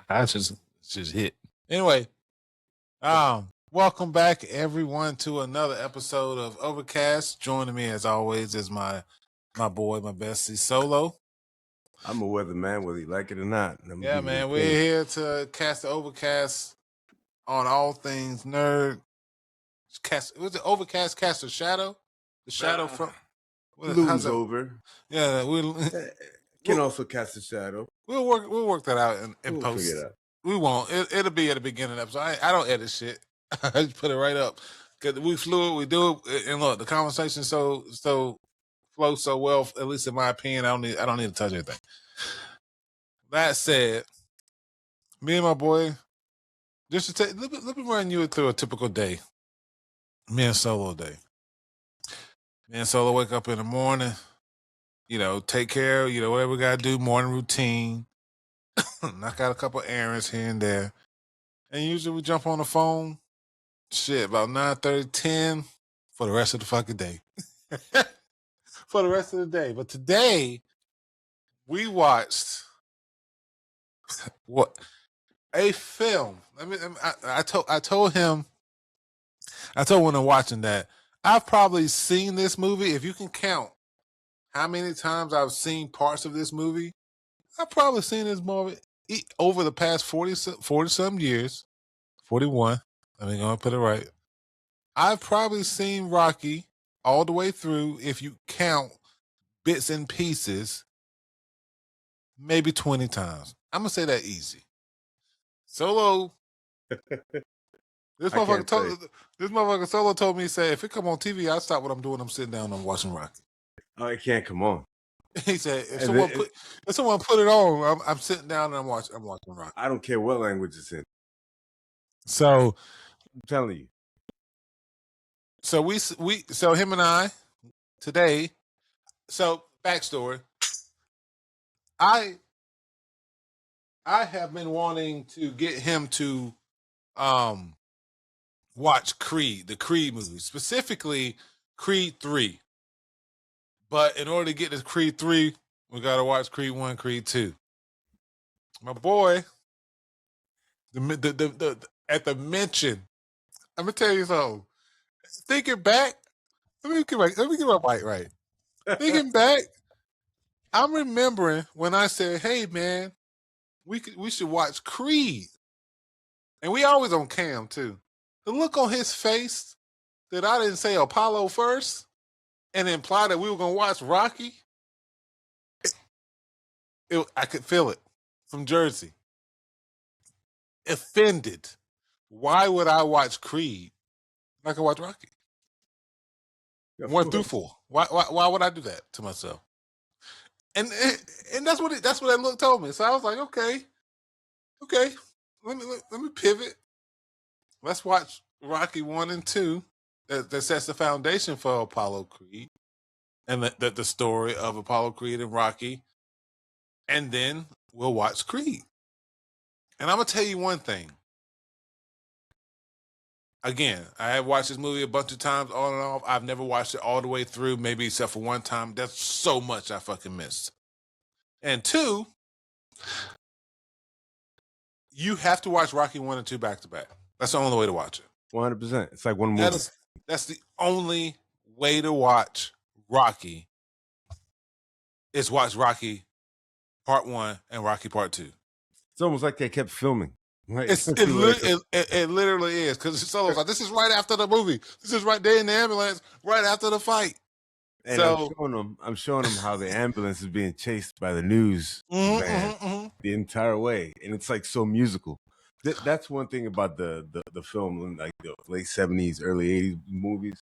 I just hit. Anyway, welcome back everyone to another episode of Overcast. Joining me as always is my boy, my bestie Solo. I'm a weatherman, whether you like it or not. Yeah, man, we're here to cast the Overcast on all things nerd. Was it Overcast cast a shadow? The shadow from looms over. Yeah, we can also cast a shadow. We'll work that out in we'll post. Figure it out. We won't. It'll be at the beginning of the episode. I don't edit shit. I just put it right up because we flew it. We do it, and look, the conversation so flows so well. At least in my opinion, I don't need to touch anything. That said, me and my boy, just to let me run you through a typical day. Me and Solo day. Me and Solo wake up in the morning. Take care. Whatever we gotta do. Morning routine. Knock out a couple errands here and there. And usually we jump on the phone, about 9:30, 10 for the rest of the fucking day. For the rest of the day. But today, we watched a film. I told him when I'm watching that, I've probably seen this movie. If you can count how many times I've seen parts of this movie, I've probably seen this movie over the past 40-some years. 41. Let me go and put it right. I've probably seen Rocky all the way through, if you count bits and pieces, maybe 20 times. I'm going to say that easy. Solo, this motherfucker Solo told me, say, if it come on TV, I stop what I'm doing. I'm sitting down and I'm watching Rocky. Oh, it can't come on. He said, if someone put it on, I'm sitting down and I'm watching Rocky. I don't care what language it's in. So I'm telling you. So so him and I today. So backstory. I have been wanting to get him to watch Creed, the Creed movie, specifically Creed 3. But in order to get to Creed 3, we got to watch Creed 1, Creed 2. My boy, at the mention, I'm gonna tell you something. Thinking back, let me get my mic right. Thinking back, I'm remembering when I said, "Hey, man, we should watch Creed," and we always on cam too. The look on his face that I didn't say Apollo first and imply that we were gonna watch Rocky. I could feel it from Jersey. Offended. Why would I watch Creed? I can watch Rocky. 1 through 4. Why would I do that to myself? And that's what that look told me. So I was like, okay, let me pivot. Let's watch Rocky 1 and 2. That sets the foundation for Apollo Creed and the story of Apollo Creed and Rocky. And then we'll watch Creed. And I'm gonna tell you one thing. Again, I have watched this movie a bunch of times on and off. I've never watched it all the way through, maybe except for one time. That's so much I fucking missed. And 2, you have to watch Rocky 1 and 2 back to back. That's the only way to watch it. 100%. It's like one movie. That's the only way to watch Rocky is watch Rocky Part 1 and Rocky Part 2. It's almost like they kept filming. Right? It literally is, because it's almost like, this is right after the movie. This is right there in the ambulance, right after the fight. And so, I'm showing them how the ambulance is being chased by the news van the entire way, and it's like so musical. That's one thing about the film, like the late 70s, early 80s movies.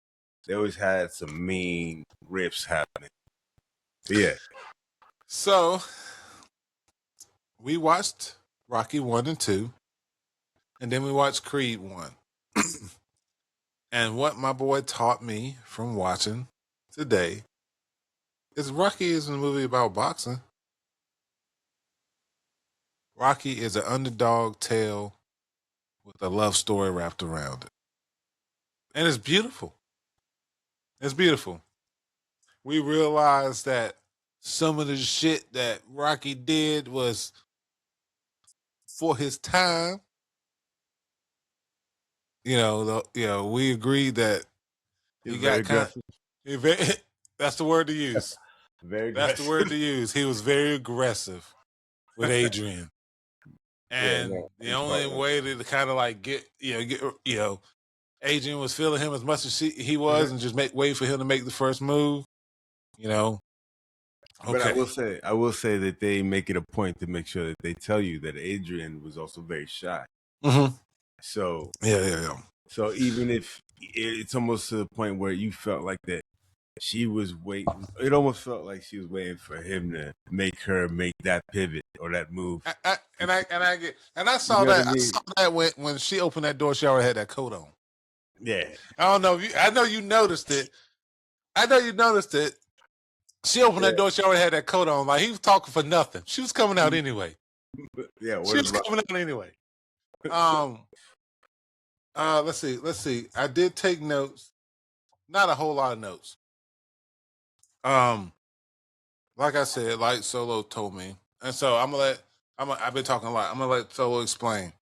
They always had some mean riffs happening. But yeah. So we watched Rocky 1 and 2, and then we watched Creed 1. And what my boy taught me from watching today is Rocky isn't a movie about boxing. Rocky is an underdog tale with a love story wrapped around it. And it's beautiful. It's beautiful. We realized that some of the shit that Rocky did was for his time. We agreed that He he was very got kind. aggressive. That's the word to use. Very That's aggressive. the word to use. He was very aggressive with Adrian. And the only way to kind of like get Adrian was feeling him as much as he was, and just wait for him to make the first move. Okay. But I will say that they make it a point to make sure that they tell you that Adrian was also very shy. Mm-hmm. So yeah. So even if it's almost to the point where you felt like that she was waiting, it almost felt like she was waiting for him to make her make that pivot or that move. I saw that. I saw that when she opened that door, she already had that coat on. Yeah. I don't know. I know you noticed it. She opened that door. She already had that coat on. Like, he was talking for nothing. She was coming out anyway. Yeah. She was coming out anyway. Let's see. I did take notes. Not a whole lot of notes. Like I said, like Solo told me, and so I've been talking a lot. I'm gonna let Solo explain.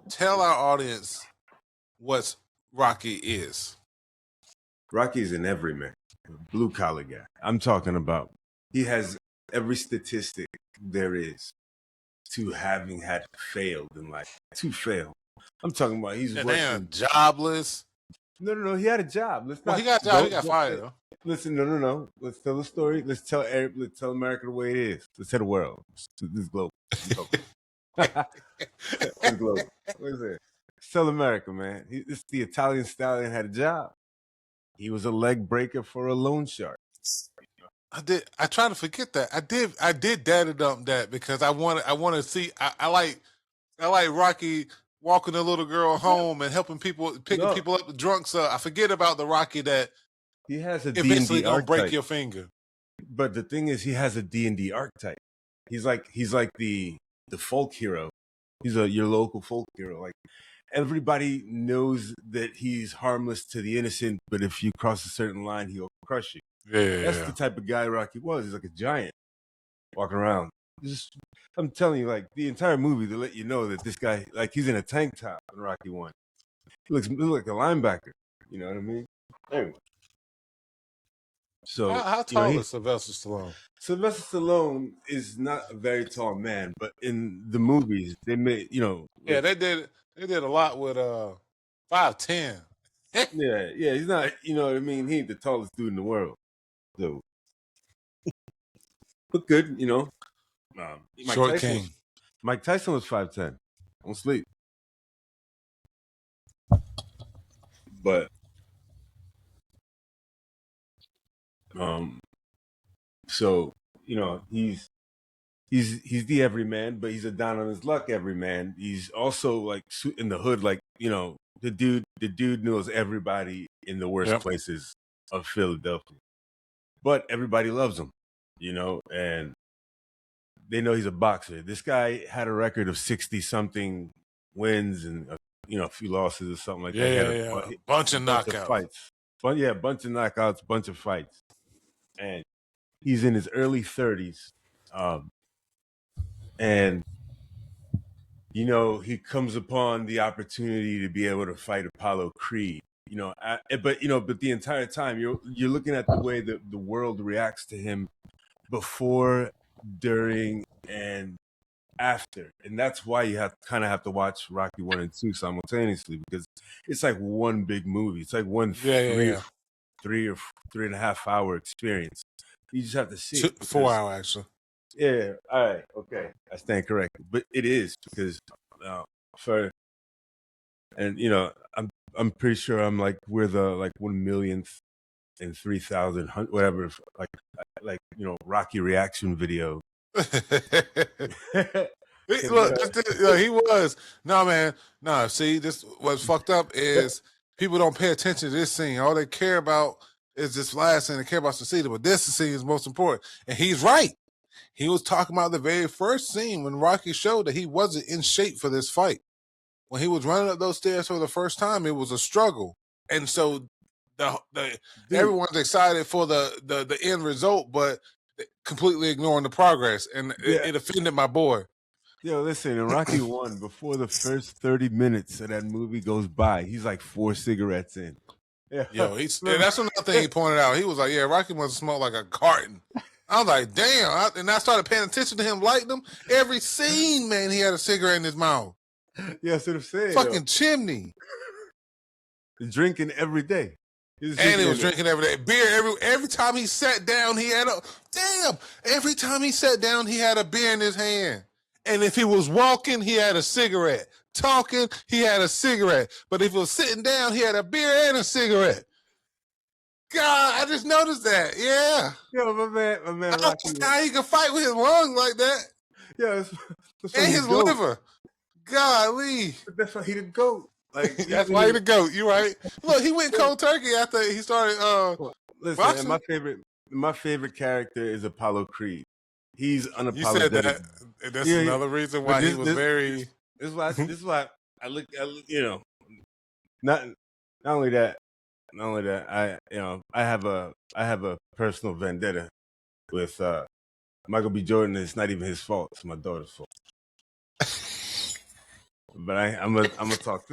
Tell our audience what Rocky is. Rocky's an everyman, blue collar guy. I'm talking about. He has every statistic there is to having had failed in life. To fail. I'm talking about he's working jobless. No. He had a job. He got a job. He got fired though. Listen, no. Let's tell the story. Let's tell America the way it is. Let's tell the world. This is global. It's global. What is it? Let's tell America, man. The Italian stallion had a job. He was a leg breaker for a loan shark. I try to forget that. I did daddy dump that because I want to see. I like Rocky walking the little girl home and helping people, picking people up, the drunks. I forget about the Rocky that he has a eventually D&D gonna break archetype. Your finger. But the thing is, he has a D&D archetype. He's like the folk hero. He's your local folk hero. Like, everybody knows that he's harmless to the innocent, but if you cross a certain line, he'll crush you. That's the type of guy Rocky was. He's like a giant walking around. I'm telling you, like, the entire movie to let you know that this guy, like, he's in a tank top in Rocky 1. He looks like a linebacker. You know what I mean? Anyway. So how tall is Sylvester Stallone? Sylvester Stallone is not a very tall man, but in the movies they made, they did a lot with 5'10". yeah, he's not, you know what I mean? He ain't the tallest dude in the world. So but good, Short king. Mike Tyson was 5'10". Don't sleep. But so he's the everyman, but he's a down on his luck everyman. He's also like in the hood, like, the dude knows everybody in the worst places of Philadelphia, but everybody loves him, and they know he's a boxer. This guy had a record of 60 something wins and a few losses or something like that. Bunch of knockouts. Fights. Bunch of knockouts, bunch of fights. And he's in his early 30s. And he comes upon the opportunity to be able to fight Apollo Creed. But the entire time you're looking at the way that the world reacts to him before, during, and after, and that's why you kind of have to watch Rocky 1 and 2 simultaneously, because it's like one big movie. It's like one 3 or 3.5 hour experience. You just have to see it. 4 hour actually. Yeah. All right. Okay. I stand corrected, but it is because I'm pretty sure I'm like we're the like 1,000,000th and 3,000 whatever like Rocky reaction video. Look, he was. No, man. No, see, this what's fucked up is people don't pay attention to this scene. All they care about is this last scene. They care about Suicida, but this scene is most important. And he's right. He was talking about the very first scene when Rocky showed that he wasn't in shape for this fight. When he was running up those stairs for the first time, it was a struggle. And so everyone's excited for the end result, but completely ignoring the progress. And it offended my boy. Yo, listen, in Rocky 1, before the first 30 minutes of that movie goes by, he's like 4 cigarettes in. Yeah. Yo, that's another thing he pointed out. He was like, yeah, Rocky must smoke like a carton. I was like, damn. And I started paying attention to him, lighting them. Every scene, man, he had a cigarette in his mouth. Yeah, that's what I'm saying. Fucking chimney. Drinking every day. He was drinking every day. Beer every time he sat down, he had every time he sat down, he had a beer in his hand. And if he was walking, he had a cigarette. Talking, he had a cigarette. But if he was sitting down, he had a beer and a cigarette. God, I just noticed that. Yeah. Yo, my man. I don't know how he can fight with his lungs like that. Yeah. And his liver. Golly. That's why he the GOAT. Like, that's why he the GOAT. You right. Look, he went cold turkey after he started listen, my favorite character is Apollo Creed. He's unapologetic. You said that. And that's another reason why he was very. This is why I look. You know, not only that. I have a personal vendetta with Michael B. Jordan. It's not even his fault. It's my daughter's fault. But I'm gonna talk.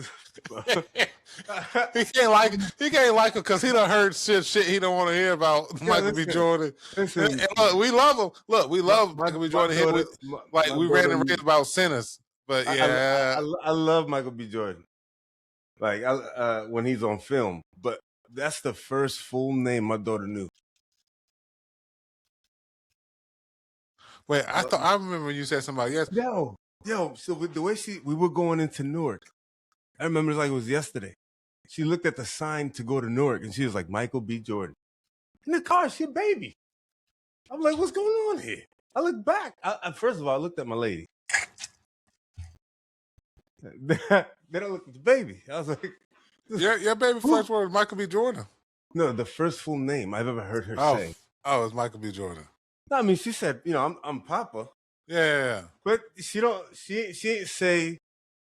He can't like her because he done heard shit he don't want to hear about Michael B. Jordan. And look, we love him. Look, we love Michael B. Jordan. We ran and raved about Sinners. But yeah, I love Michael B. Jordan. Like when he's on film, but that's the first full name my daughter knew. Wait, I remember you said somebody. Yes. Yo, so with the way we were going into Newark, I remember it like it was yesterday. She looked at the sign to go to Newark and she was like, Michael B. Jordan. In the car, she a baby. I'm like, what's going on here? I look back. First of all, I looked at my lady. Then I looked at the baby. I was like, your baby first word was Michael B. Jordan. No, the first full name I've ever heard her say. Oh, it's Michael B. Jordan. No, I mean, she said, I'm Papa. Yeah. But she ain't say,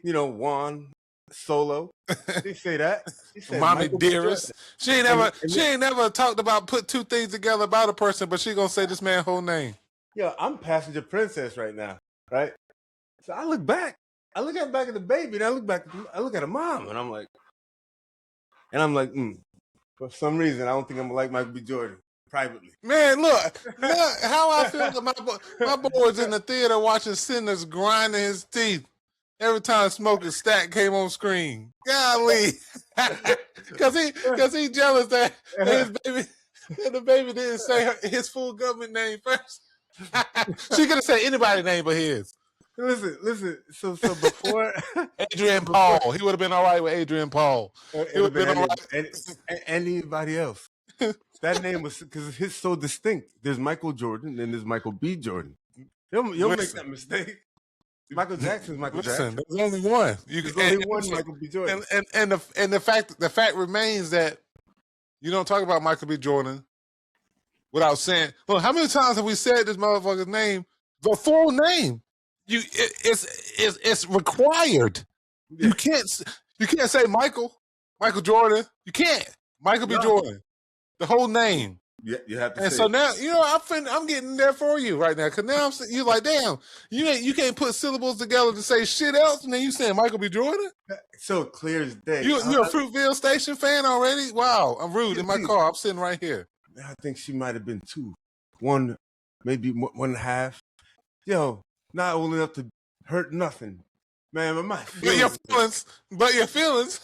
Juan Solo. She didn't say that. She said Mommy Dearest. She ain't never talked about put two things together about a person, but she gonna say this man's whole name. Yeah, I'm Passenger Princess right now, right? So I look back. I look at the baby, and I look at her mom, and I'm like, for some reason, I don't think I'm gonna like Michael B. Jordan. Privately, man, look how I feel. My boy was in the theater watching Sinners grinding his teeth every time Smoking Stack came on screen. Golly, because he jealous that the baby didn't say his full government name first. She could have said anybody's name but his. Listen. So before Adrian Paul, he would have been all right with Adrian Paul. He would have been all right. Anybody else. That name was because it's so distinct. There's Michael Jordan and there's Michael B. Jordan. You'll make that mistake. Michael Jackson's Michael Jackson. There's only one. There's only one Michael B. Jordan. And the fact remains that you don't talk about Michael B. Jordan without saying, well, how many times have we said this motherfucker's name, the full name? It's required. Yeah. You can't say Michael Jordan. You can't. Michael B. Jordan. The whole name. Yeah, you have to. And so now, I'm getting there for you right now because now you're like, damn, you can't put syllables together to say shit else, and then you saying Michael B. Jordan. So clear as day. You're a Fruitville Station fan already? Wow, I'm rude in my car. I'm sitting right here. I think she might have been 2, 1, maybe 1.5. Yo, not old enough to hurt nothing, man. But my feelings. But your feelings.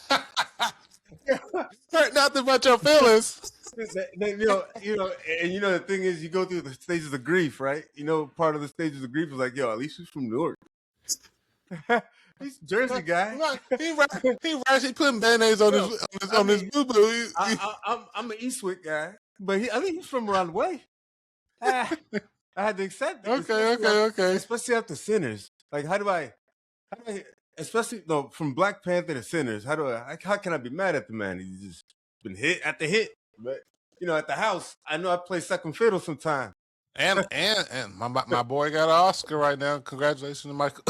Hurt nothing but your feelings. And the thing is, you go through the stages of grief, right? Part of the stages of grief is like, yo, at least he's from Newark. He's a Jersey guy. He putting band-aids on his boo-boo. I'm an Eastwick guy, but I think he's from around the way. I had to accept it. Okay. Especially after Sinners. Like, how do I especially from Black Panther to Sinners, how can I be mad at the man? He's just been hit after hit. But at the house, I know I play second fiddle sometimes. And my boy got an Oscar right now. Congratulations to Michael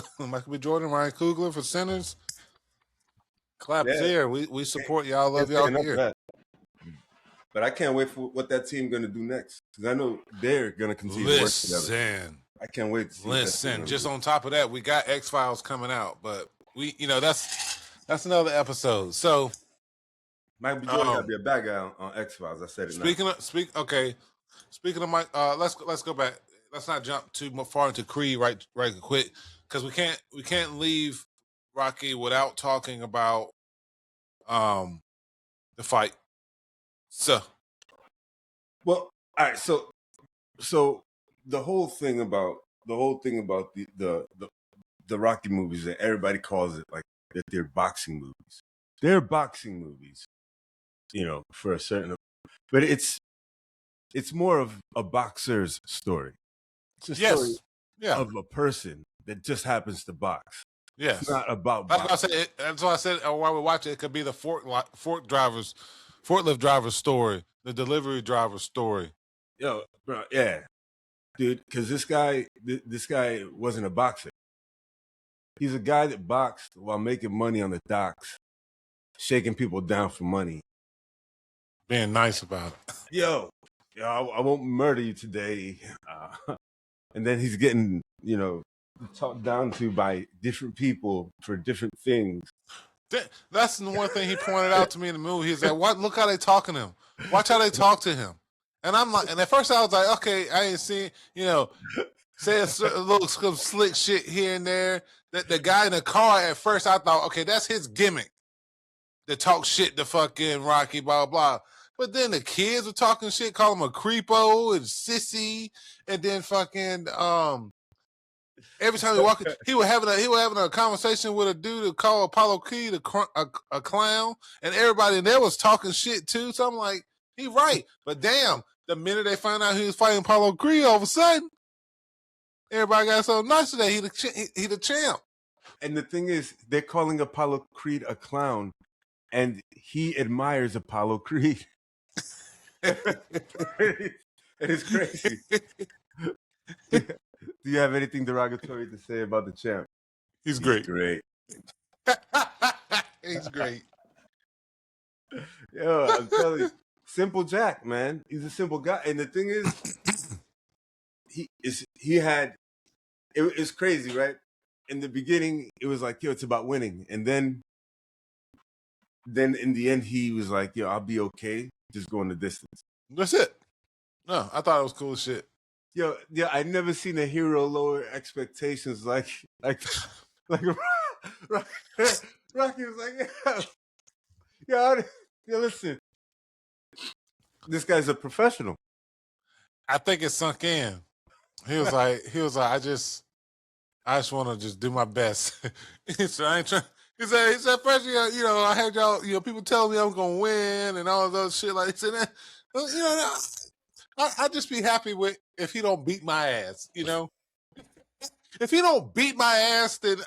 B. Jordan, Ryan Coogler for Sinners. Clap here. We support y'all. Love y'all here. But I can't wait for what that team gonna do next because I know they're gonna continue to work together. I can't wait to see. Listen, just on top of that, we got X-Files coming out, but we, that's another episode. So, Michael B. Jordan got to be a bad guy on X-Files. I said it. Speaking of Mike, let's go back. Let's not jump too far into Creed right quick, because we can't leave Rocky without talking about the fight. So, well, all right. So the whole thing about the Rocky movies, that everybody calls it like that they're boxing movies. They're boxing movies, for a certain, but it's more of a boxer's story. It's a story of a person that just happens to box. Yes, it's not about. That's why I said while we watch it could be the forklift driver's story, the delivery driver's story. Yo, bro, yeah, dude, because this guy wasn't a boxer. He's a guy that boxed while making money on the docks, shaking people down for money, being nice about it. Yo, I won't murder you today. And then he's getting, talked down to by different people for different things. That's the one thing he pointed out to me in the movie. He's like, look how they talking to him. Watch how they talk to him. And I'm like, and at first I was like, okay, I ain't seen, say a little some slick shit here and there. That the guy in the car, at first I thought, okay, that's his gimmick. To talk shit to fucking Rocky, blah, blah. But then the kids were talking shit, call him a creepo and sissy, and then fucking every time he walked, he was having a conversation with a dude who called Apollo Creed a clown, and everybody in there was talking shit too. So I'm like, he right, but damn, the minute they found out he was fighting Apollo Creed, all of a sudden, everybody got so nice today. He the champ. And the thing is, they're calling Apollo Creed a clown, and he admires Apollo Creed. It is crazy. Do you have anything derogatory to say about the champ? He's great. Great. He's great. Yo, I'm telling you, simple Jack, man. He's a simple guy, and the thing is, it's crazy, right? In the beginning, it was like, yo, it's about winning, and then in the end, he was like, yo, I'll be okay, just going the distance. That's it. No, I thought it was cool as shit. Yo, yeah, I never seen a hero lower expectations like Rocky was like, yo, listen, this guy's a professional. I think it sunk in. He was like, I just want to just do my best. He said, I ain't trying. He said, first, I had y'all, people telling me I'm gonna win and all those shit. Like, he said, I'd just be happy with if he don't beat my ass. If he don't beat my ass, then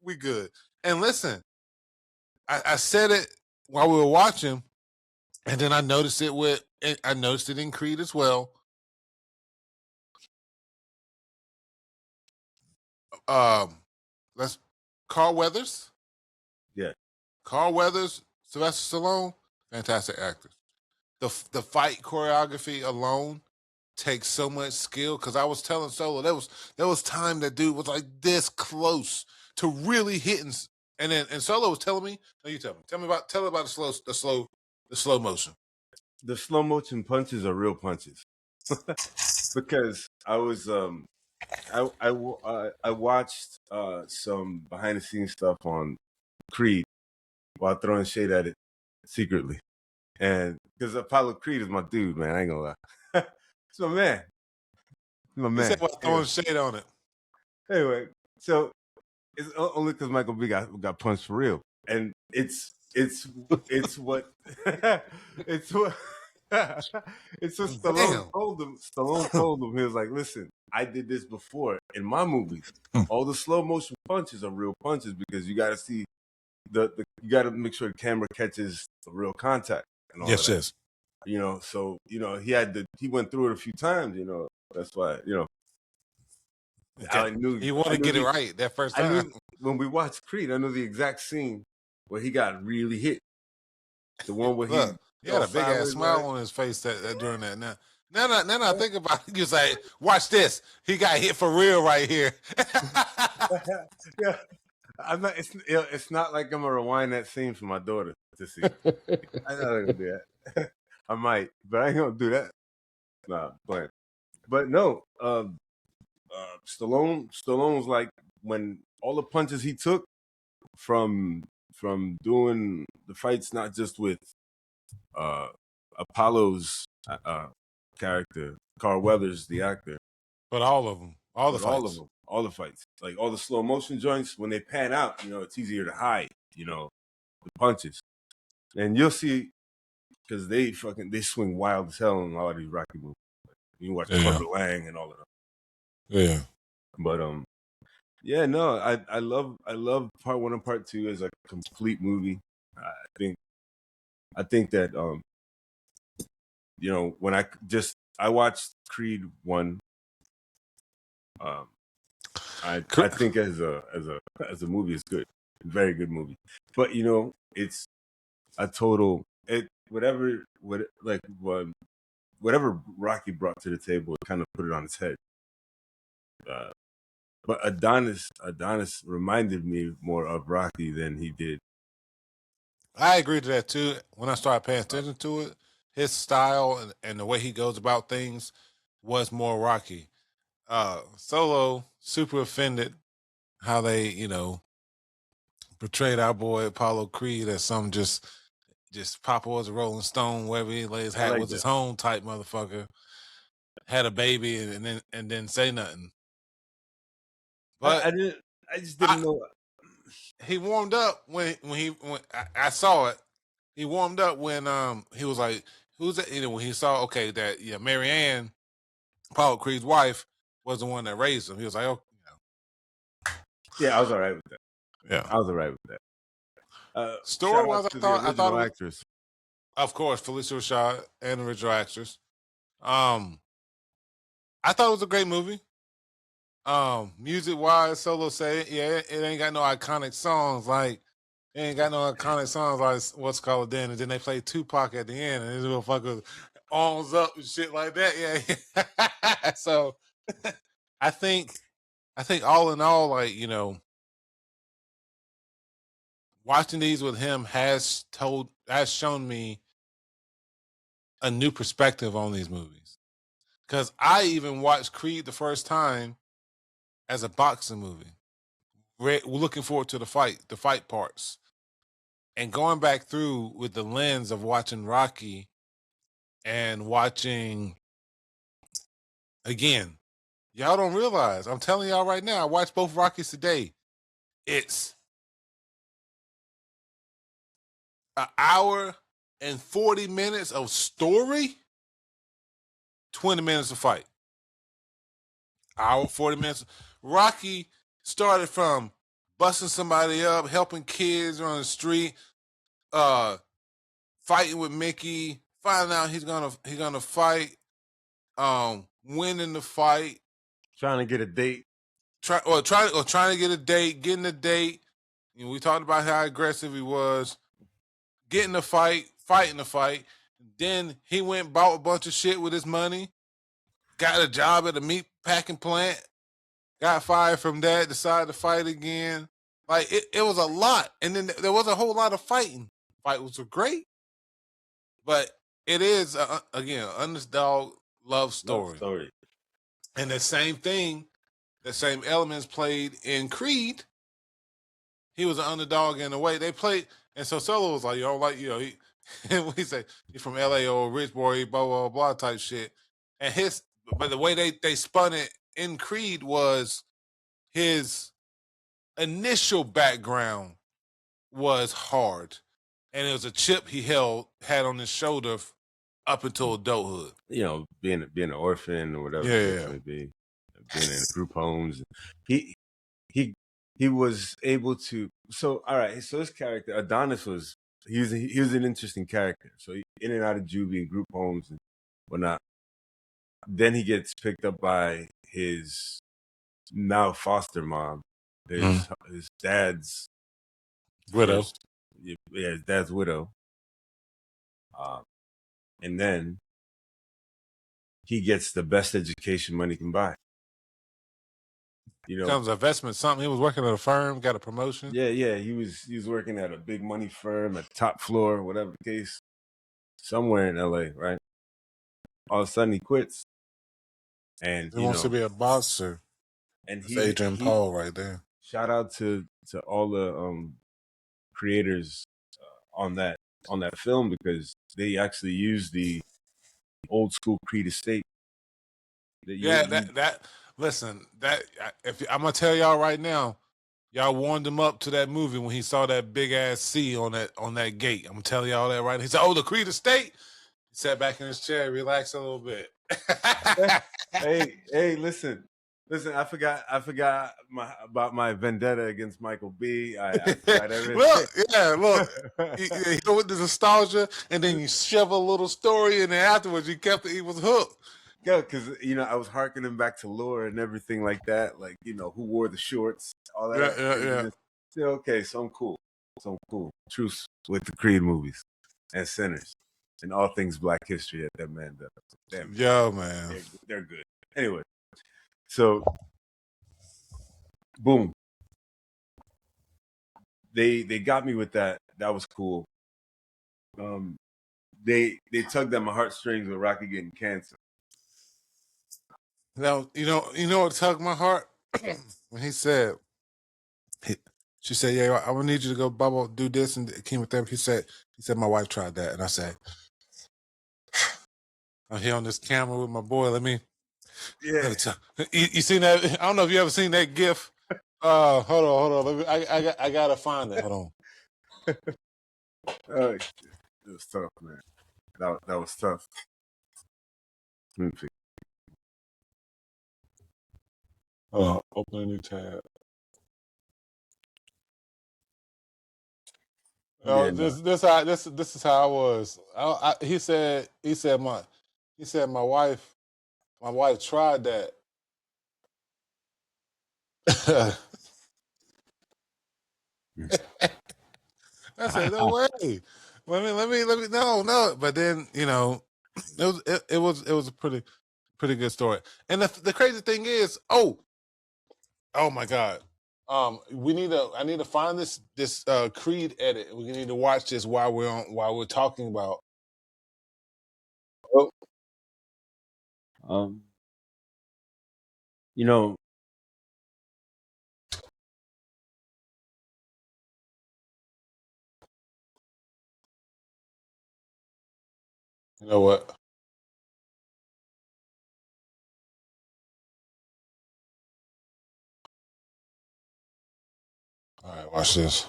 we good. And listen, I said it while we were watching, and then I noticed it in Creed as well. That's Carl Weathers. Yeah. Carl Weathers, Sylvester Stallone, fantastic actors. The fight choreography alone takes so much skill, because I was telling Solo there was time that dude was like this close to really hitting, and Solo was telling me, no, you tell me about the slow motion. The slow motion punches are real punches. Because I was I watched some behind the scenes stuff on Creed while throwing shade at it secretly, and because Apollo Creed is my dude, man, I ain't gonna lie. It's my man. My man. You said while throwing shade on it. Anyway, so it's only because Michael B got punched for real, and it's what it's what Stallone told him. Stallone told him, he was like, listen, I did this before in my movies. All the slow motion punches are real punches, because you got to see you got to make sure the camera catches the real contact and all that. Yes. So he went through it a few times. That's why I knew he wanted to get it right that first time. When we watched Creed, I knew the exact scene where he got really hit. The one where he had a big ass smile on his face that during that. Now I think about it, you say, watch this. He got hit for real right here. Yeah, I'm not. It's not like I'm gonna rewind that scene for my daughter to see. I'm not gonna do that. I might, but I ain't gonna do that. Nah, but no. Stallone's like when all the punches he took from doing the fights, not just with uh Apollo's character, Carl Weathers, the actor, but all of them, all the but all of fights. them, all the fights, like all the slow motion joints, when they pan out, it's easier to hide, the punches, and you'll see because they swing wild as hell in all these Rocky movies. You watch Clubber Lang and all of them. Yeah, But yeah, no, I love part one and part two as a complete movie. I think that when I watched Creed 1. I think as a movie it's good, very good movie. But it's a total whatever Rocky brought to the table, it kind of put it on its head. But Adonis reminded me more of Rocky than he did. I agree to that too. When I started paying attention to it, his style and the way he goes about things was more Rocky. Solo super offended how they, portrayed our boy Apollo Creed as some just Papa was a Rolling Stone, wherever he lay his hat was his home type motherfucker. Had a baby and then say nothing. But I just didn't know. He warmed up when I saw it. He warmed up when he was like, who's that? When he saw that Mary Ann, Apollo Creed's wife, was the one that raised him. He was like, oh, Yeah, I was all right with that. Yeah, I was all right with that. Story wise, I thought it was, actress. Of course, Phylicia Rashad and the original actress. I thought it was a great movie. Music wise, Solo said, it ain't got no iconic songs like what's called then, and then they played Tupac at the end, and this motherfucker arms up and shit like that. Yeah. So I think all in all, watching these with him has shown me a new perspective on these movies. Because I even watched Creed the first time as a boxing movie. We're looking forward to the fight parts. And going back through with the lens of watching Rocky and watching, again, y'all don't realize, I'm telling y'all right now, I watched both Rockies today. It's an hour and 40 minutes of story, 20 minutes of fight. Hour, 40 minutes. Rocky started from busting somebody up, helping kids on the street, fighting with Mickey, finding out he's gonna fight, winning the fight, trying to get a date, trying to get a date, getting a date. We talked about how aggressive he was, getting the fight, fighting the fight. Then he went and bought a bunch of shit with his money, got a job at a meat packing plant, got fired from that, decided to fight again. Like it was a lot, and then there was a whole lot of fighting. Fight was great, but it is again underdog love story. And the same thing, the same elements played in Creed. He was an underdog in a way they played, and so Solo was like, we say he's from LA or rich boy, blah blah blah type shit. And but the way they spun it in Creed was his initial background was hard, and it was a chip he had on his shoulder up until adulthood. Being an orphan or whatever it may be, being in group homes. He was able to. So all right, so his character Adonis he was an interesting character. So in and out of juvie and group homes and whatnot. Then he gets picked up by his now foster mom, his dad's widow. His dad's widow. And then he gets the best education money can buy. You know, becomes an investment. Something he was working at a firm, got a promotion. Yeah, he was working at a big money firm at top floor, whatever the case, somewhere in LA, right? All of a sudden he quits, and He wants to be a boxer. And That's Adrian Paul right there. Shout out to all the creators on that film, because they actually used the old school Creed estate. Listen, if I'm gonna tell y'all right now, y'all warmed him up to that movie when he saw that big ass C on that gate. I'm gonna tell y'all that right now. He said, "Oh, the Creed estate." He sat back in his chair, relaxed a little bit. hey, listen, I forgot about my vendetta against Michael B. I tried everything. Look, you go with the nostalgia, and then you shove a little story, and then afterwards you kept it. He was hooked. Yeah, because I was harkening back to lore and everything like that, like who wore the shorts, all that. Yeah. So, okay, so I'm cool. Truce with the Creed movies and Sinners and all things Black history that man does. Damn, yo, man, they're good. Anyway, so boom, they got me with that. That was cool. They tugged at my heartstrings with Rocky getting cancer. Now you know what tugged my heart when he said, she said, "Yeah, I'm gonna need you to go bubble do this and chemotherapy." He said, "My wife tried that," and I said, "I'm here on this camera with my boy. Let me." Yeah. You seen that? I don't know if you ever seen that GIF. Hold on. Let me, I gotta find it. Hold on. Oh, it was tough, man. That was tough. Open a new tab. This is how I was. He said my wife tried that. I said, no way. Let me no. But then it was a pretty good story. And the crazy thing is, oh my God. I need to find this Creed edit. We need to watch this while we're talking about. Oh. You know what? All right, watch this.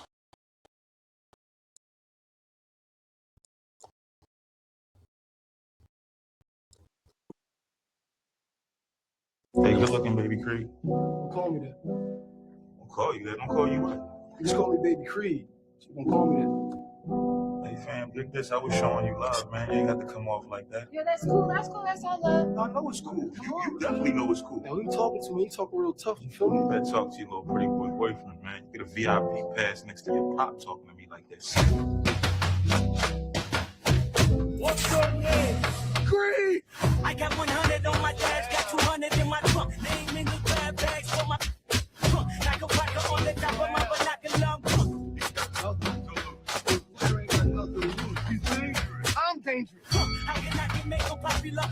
Hey, good looking, baby Creed. Don't call me that. Don't call you that. Don't call you what? You just call me Baby Creed. So don't call me that. Hey, fam, dig this. I was showing you love, man. You ain't got to come off like that. Yeah, that's cool. That's all love. I know it's cool. You definitely know it's cool. Now, when you talking to me, you talking real tough. You feel me? You better talk to your little pretty boy boyfriend, man. You get a VIP pass next to your pop talking to me like this. What's your name? Creed! I got 100 on my dash, got 200 in my trunk. Name in the grab bags for my trunk. Like a rocker on the top of my binocular. I'm dangerous. How can I get make popular?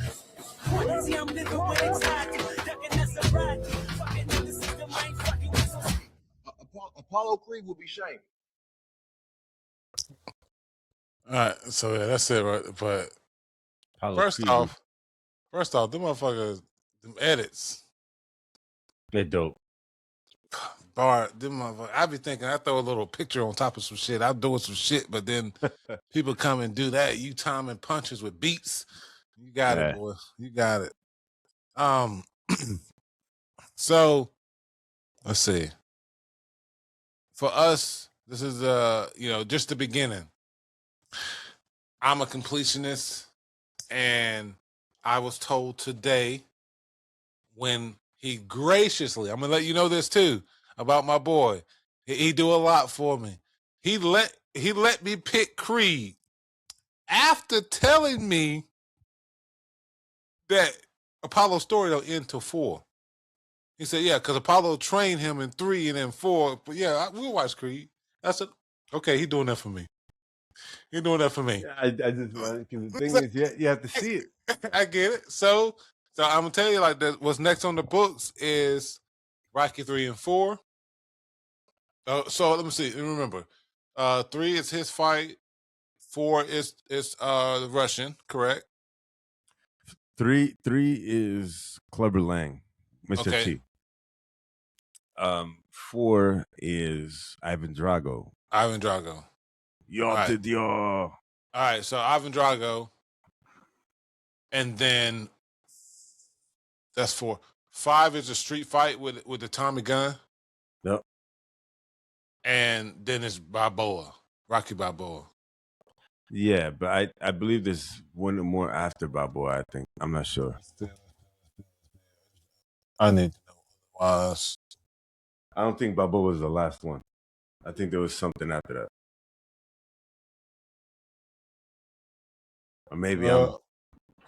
See, I'm living with anxiety. Ducking that sobriety. Fucking in the system, I ain't fucking with some. Apollo Creed will be shamed. All right, so yeah, that's it, right? But first off, them motherfuckers, them edits, they're dope. Them motherfuckers. I be thinking I throw a little picture on top of some shit. I'm doing some shit, but then people come and do that. You timing punches with beats. You got it, boy. You got it. So let's see. For us, this is just the beginning. I'm a completionist, and I was told today when he graciously, I'm gonna let you know this too about my boy. He do a lot for me. He let me pick Creed after telling me that Apollo's story don't end till 4. He said, yeah, because Apollo trained him in 3 and then 4. But yeah, we'll watch Creed. I said, okay, he doing that for me. He doing that for me. Yeah, I just want, because the thing is, you have to see it. I get it. So I'm gonna tell you like that. What's next on the books is Rocky 3 and 4. So let me see. Remember, 3 is his fight. 4 is the Russian, correct? 3 is Clubber Lang, Mr. Okay. T. 4 is Ivan Drago. Ivan Drago. Yo, All right. to Dior. All right, so Ivan Drago, and then that's 4. 5 is a street fight with the Tommy gun. Yep. And then it's Balboa, Rocky Balboa. Yeah, but I believe there's one more after Balboa, I think. I'm not sure. I need to know what it was. I don't think Balboa was the last one. I think there was something after that. Or maybe No,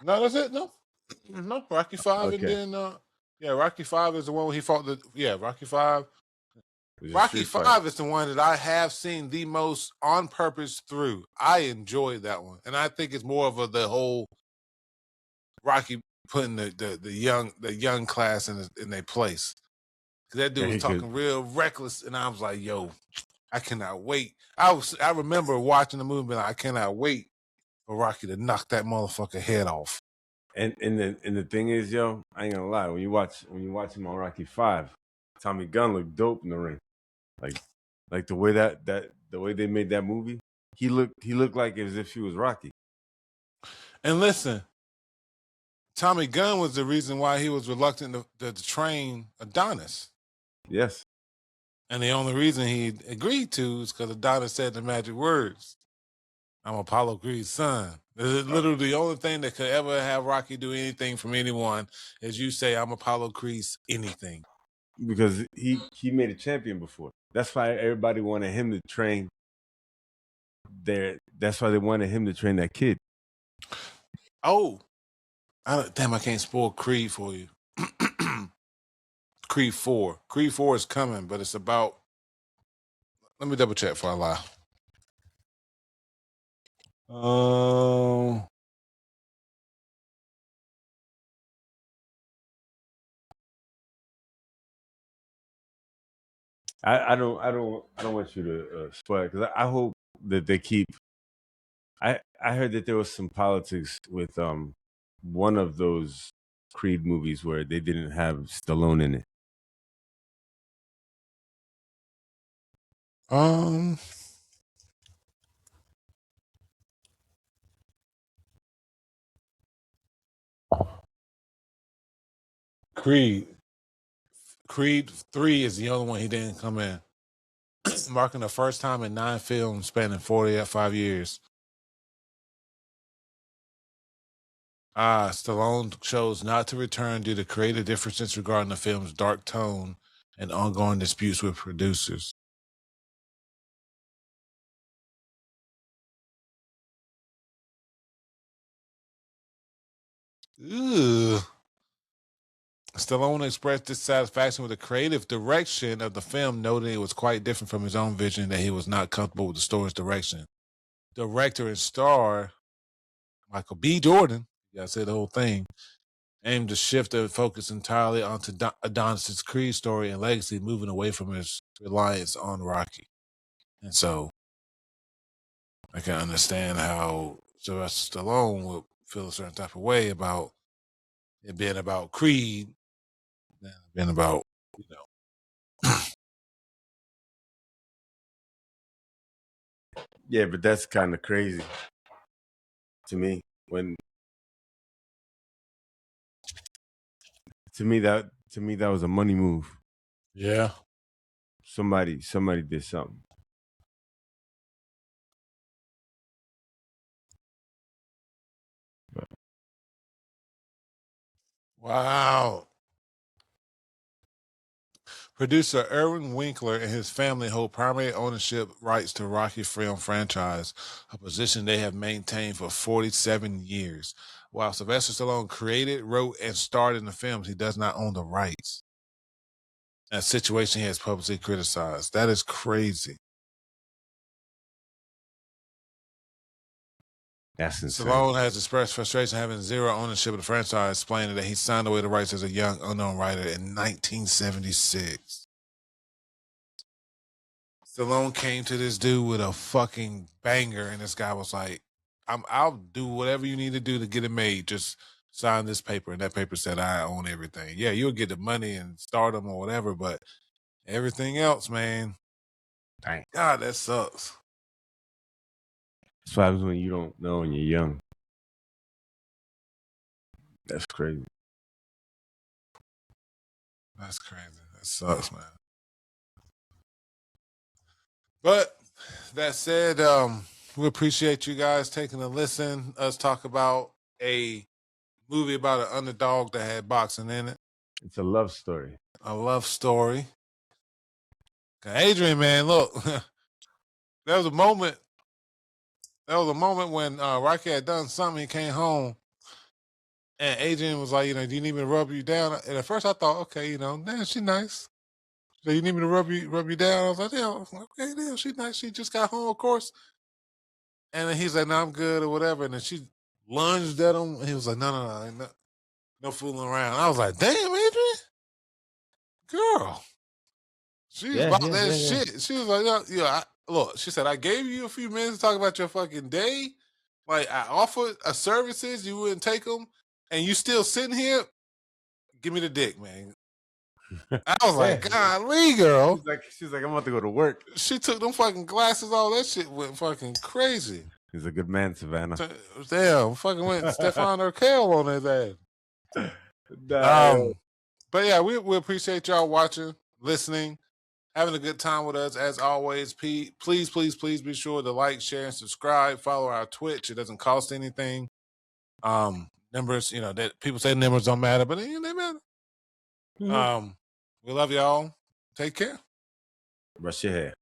that's it. No, Rocky 5, Okay. and then Rocky 5 is the one where he fought Rocky 5. it was a Rocky street fight. 5 is the one that I have seen the most on purpose through. I enjoyed that one, and I think it's more of the whole Rocky putting the young class in their place. Because that dude Yeah, was he could. talking real reckless, and I was like, "Yo, I cannot wait." I remember watching the movie, and being like, I cannot wait for Rocky to knock that motherfucker head off. And the thing is, yo, I ain't gonna lie. When you watch him on Rocky 5, Tommy Gunn looked dope in the ring. Like the way the way they made that movie, he looked like as if he was Rocky. And listen, Tommy Gunn was the reason why he was reluctant to train Adonis. Yes. And the only reason he agreed to is because Adonis said the magic words. I'm Apollo Creed's son. This is literally the only thing that could ever have Rocky do anything from anyone is you say, I'm Apollo Creed's anything. Because he made a champion before. That's why everybody wanted him to train that's why they wanted him to train that kid. Oh, I can't spoil Creed for you. Creed 4. Creed 4 is coming, but it's about, let me double check before I lie. I don't want you to spoil it because I hope that they keep. I heard that there was some politics with one of those Creed movies where they didn't have Stallone in it. Creed 3 is the only one he didn't come in, marking the first time in 9 films spanning 45 years. Stallone chose not to return due to creative differences regarding the film's dark tone and ongoing disputes with producers. Ugh. Stallone expressed dissatisfaction with the creative direction of the film, noting it was quite different from his own vision, that he was not comfortable with the story's direction. Director and star Michael B. Jordan, you gotta say the whole thing, aimed to shift the focus entirely onto Adonis' Creed story and legacy, moving away from his reliance on Rocky. And so I can understand how Sylvester Stallone would feel a certain type of way about it being about Creed than being about, Yeah, but that's kind of crazy to me. To me that was a money move. Yeah. Somebody did something. Wow. Producer Irwin Winkler and his family hold primary ownership rights to Rocky film franchise, a position they have maintained for 47 years. while Sylvester Stallone created, wrote, and starred in the films, he does not own the rights. A situation he has publicly criticized. That is crazy. That's insane. Stallone has expressed frustration having zero ownership of the franchise, explaining that he signed away the rights as a young, unknown writer in 1976. Stallone came to this dude with a fucking banger, and this guy was like, I'll do whatever you need to do to get it made. Just sign this paper. And that paper said, I own everything. Yeah, you'll get the money and stardom or whatever, but everything else, man. Dang. God, that sucks. That's what happens when you don't know and you're young. That's crazy. That's crazy. That sucks, man. But that said, we appreciate you guys taking a listen. Us talk about a movie about an underdog that had boxing in it. It's a love story. A love story. Adrian, man, look, there was a moment. There was a moment when Rocky had done something. He came home, and Adrian was like, do you need me to rub you down? And at first, I thought, okay, damn, she nice. So you need me to rub you down? I was like, yeah, okay, damn, she nice. She just got home, of course. And then he's like, no, I'm good or whatever. And then she lunged at him. And he was like, no, no fooling around. I was like, damn, Adrian, girl, she's about that shit. She was like, look, she said, I gave you a few minutes to talk about your fucking day. Like, I offered services, you wouldn't take them, and you still sitting here. Give me the dick, man. I was like, golly, girl. She's like, I'm about to go to work. She took them fucking glasses, all that shit went fucking crazy. He's a good man, Savannah. Damn, fucking went Stefan Urkel on his ass. But yeah, we appreciate y'all watching, listening, having a good time with us as always. Please be sure to like, share, and subscribe. Follow our Twitch. It doesn't cost anything. Numbers, that people say numbers don't matter, but they matter. Mm-hmm. We love y'all. Take care. Brush your hair.